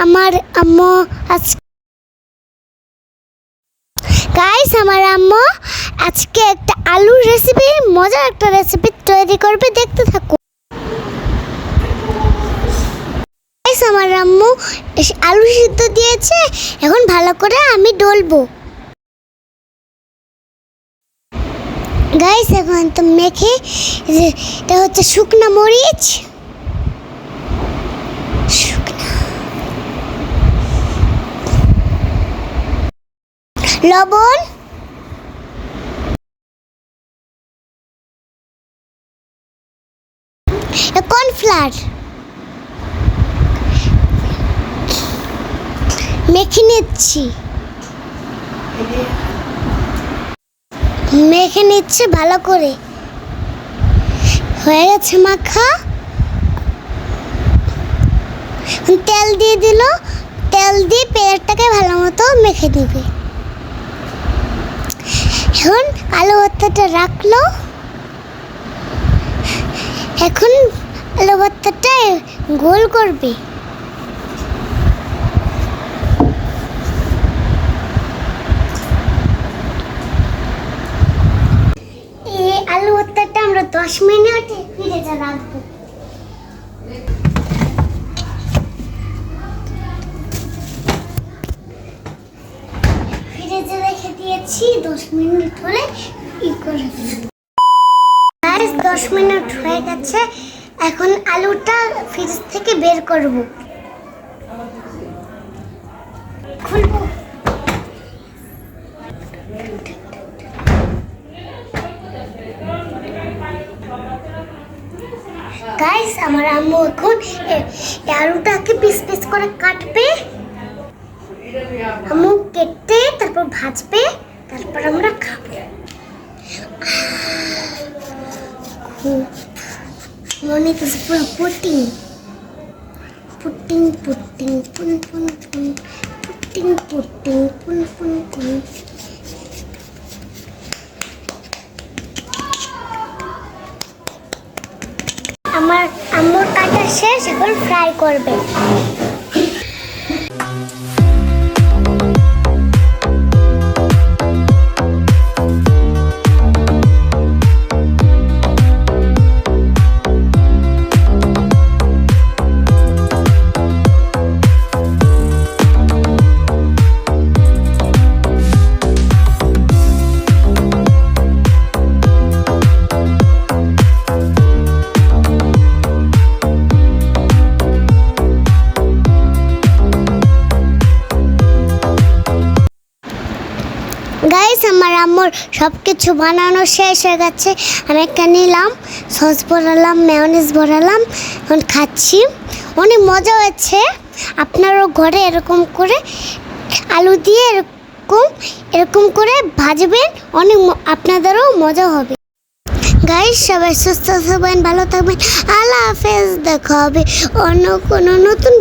আমার আম্মু আজকে একটা আলুর রেসিপি, মজার একটা রেসিপি তৈরি করবে, দেখতে থাকো। গাইস, আমার আম্মু আলু সিদ্ধ দিয়েছে, এখন ভালো করে আমি ডলবো। গাইস, এখন তো মেখে, এটা হচ্ছে শুকনা মরিচ, লবণ, কর্নফ্লাওয়ার মেখে নিচ্ছি ভালো করে। হয়ে গেছে মাখা। তেল দিয়ে দিল, তেল দিয়ে পেঁয়াজটাকে ভালো মতো মেখে দিবে। এখন আলু ভর্তাটা রাখলো। এখন আলু ভর্তাটা গোল করবে। এই আলু ভর্তাটা আমরা 10 মিনিট ফ্রিজে রাখবো। ফ্রিজে রেখে দিয়েছি, 10 মিনিট হলে করে দেব। 10 মিনিট হয়ে গেছে। এখন আলুটা ফ্রিজ থেকে বের করব। খুলবো। গাইস, আমার আম্মু এখন আলুটাকে পিস পিস করে কাটবে। আম্মু কেটে তারপর ভাজবে, তারপর আমরা খাবো। মনে হচ্ছে পুরো পুটিং পুটিং পুটিং পুন পুন পুন পুটিং পুটিং পুন পুন পুন। আমার আম্মুর কাটা শেষ, এখন ফ্রাই করবে। গাইস, আমার আম্মুর সব কিছু বানানো শেষ হয়ে গেছে। আমি একটা নিলাম, সস ভরালাম, মেয়োনিজ ভরালাম, এখন খাচ্ছি। অনেক মজা হয়েছে। আপনারাও ঘরে এরকম করে আলু দিয়ে এরকম করে ভাজবেন, অনেক আপনাদেরও মজা হবে। গাইস, সবাই সুস্থ থাকবেন, ভালো থাকবেন। আল্লাহ হাফেজ। দেখা হবে অন্য কোনো নতুন